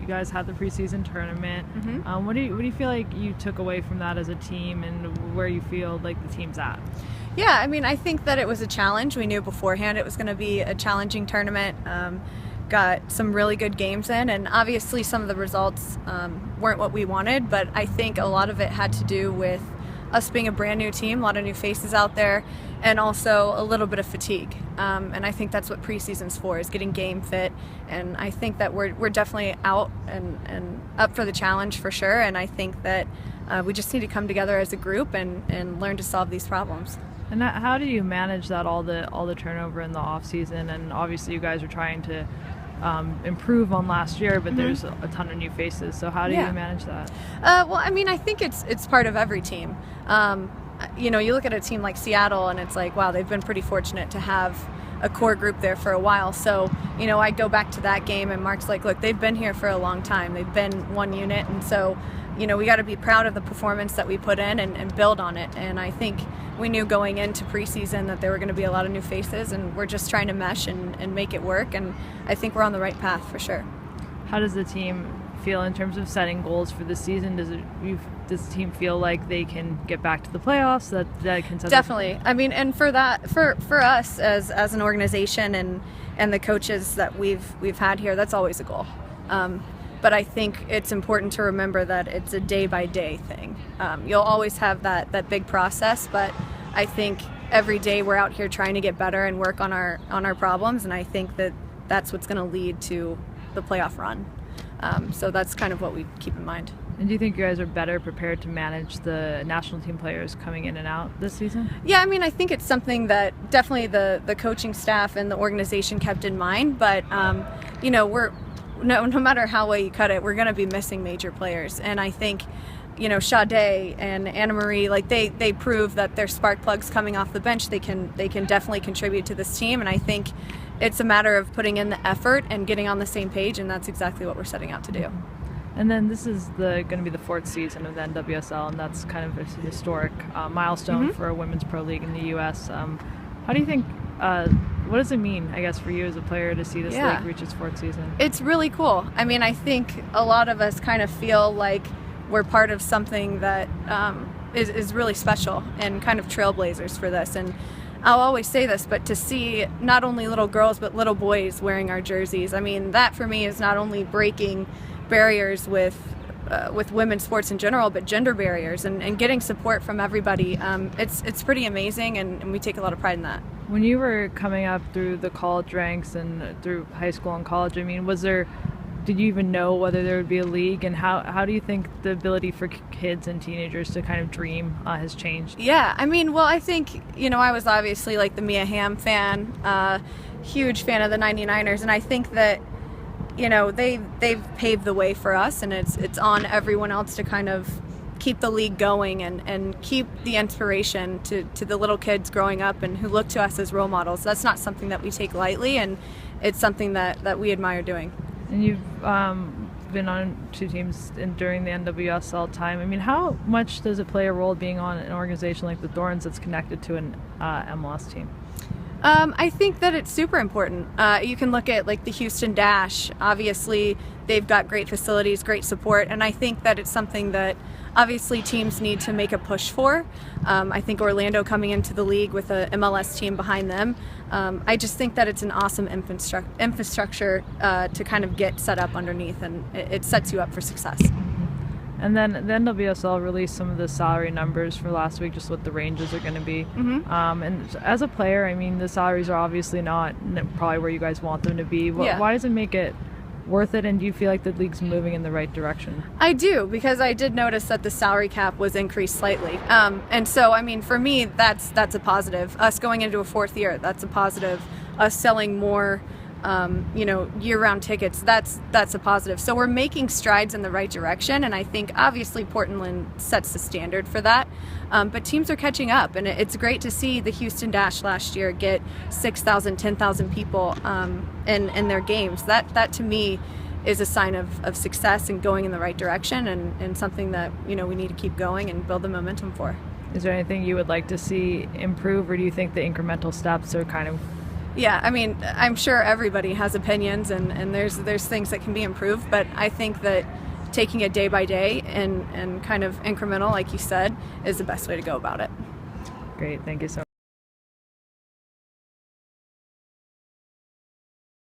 you guys had the preseason tournament. What do you feel like you took away from that as a team, and where you feel like the team's at? Yeah, I mean, I think that it was a challenge. We knew beforehand it was going to be a challenging tournament. Got some really good games in, and obviously some of the results weren't what we wanted, but I think a lot of it had to do with us being a brand new team, a lot of new faces out there, and also a little bit of fatigue. And I think that's what preseason's for, is getting game fit. And I think that we're definitely out and up for the challenge for sure. And I think that we just need to come together as a group and learn to solve these problems. And how do you manage that, all the turnover in the off season? And obviously you guys are trying to improve on last year, but there's a ton of new faces. So how do you manage that? Well, I mean, I think it's part of every team. You know, you look at a team like Seattle and it's like, wow, they've been pretty fortunate to have a core group there for a while. So, you know, I go back to that game and Mark's like, look, they've been here for a long time. They've been one unit. And so, you know, we got to be proud of the performance that we put in and build on it. And I think we knew going into preseason that there were going to be a lot of new faces, and we're just trying to mesh and make it work. And I think we're on the right path for sure. How does the team feel in terms of setting goals for the season? Does the team feel like they can get back to the playoffs? That can set Definitely. I mean, and for that, for us as an organization and the coaches that we've had here, that's always a goal. But I think it's important to remember that it's a day-by-day thing. You'll always have that big process, but I think every day we're out here trying to get better and work on our problems, and I think that that's what's going to lead to the playoff run. So that's kind of what we keep in mind. And do you think you guys are better prepared to manage the national team players coming in and out this season? Yeah, I mean, I think it's something that definitely the coaching staff and the organization kept in mind, but you know, no matter how way you cut it, we're going to be missing major players. And I think, you know, Sade and Anna Marie, like they prove that they're spark plugs coming off the bench. They can definitely contribute to this team. And I think it's a matter of putting in the effort and getting on the same page. And that's exactly what we're setting out to do. And then this is going to be the 4th season of the NWSL, and that's kind of a historic milestone for a women's pro league in the U.S. How do you think? What does it mean, I guess, for you as a player to see this league reach its 4th season? It's really cool. I mean, I think a lot of us kind of feel like we're part of something that is really special and kind of trailblazers for this. And I'll always say this, but to see not only little girls but little boys wearing our jerseys, I mean, that for me is not only breaking barriers with women's sports in general, but gender barriers and getting support from everybody. It's pretty amazing, and we take a lot of pride in that. When you were coming up through the college ranks and through high school and college, I mean, did you even know whether there would be a league, and how do you think the ability for kids and teenagers to kind of dream has changed? Yeah, I mean, well, I think, you know, I was obviously like the Mia Hamm fan, huge fan of the 99ers, and I think that, you know, they've paved the way for us, and it's on everyone else to kind of keep the league going and keep the inspiration to the little kids growing up and who look to us as role models. That's not something that we take lightly, and it's something that we admire doing. And you've been on 2 teams during the NWSL time. I mean, how much does it play a role being on an organization like the Thorns that's connected to an MLS team? I think that it's super important. You can look at like the Houston Dash. Obviously, they've got great facilities, great support, and I think that it's something that obviously teams need to make a push for. I think Orlando coming into the league with a MLS team behind them, I just think that it's an awesome infrastructure to kind of get set up underneath, and it sets you up for success. And then the NWSL released some of the salary numbers for last week, just what the ranges are going to be. And as a player, I mean, the salaries are obviously not probably where you guys want them to be. Why does it make it worth it, and do you feel like the league's moving in the right direction? I do, because I did notice that the salary cap was increased slightly. And so, I mean, for me, that's a positive. Us going into a 4th year, that's a positive. Us selling more year-round tickets, that's a positive. So we're making strides in the right direction, and I think obviously Portland sets the standard for that. But teams are catching up, and it's great to see the Houston Dash last year get 6,000, 10,000 people in their games. That to me is a sign of success and going in the right direction, and something that, you know, we need to keep going and build the momentum for. Is there anything you would like to see improve, or do you think the incremental steps are kind of Yeah, I mean, I'm sure everybody has opinions, and there's things that can be improved, but I think that taking it day by day and kind of incremental, like you said, is the best way to go about it. Great, thank you so much.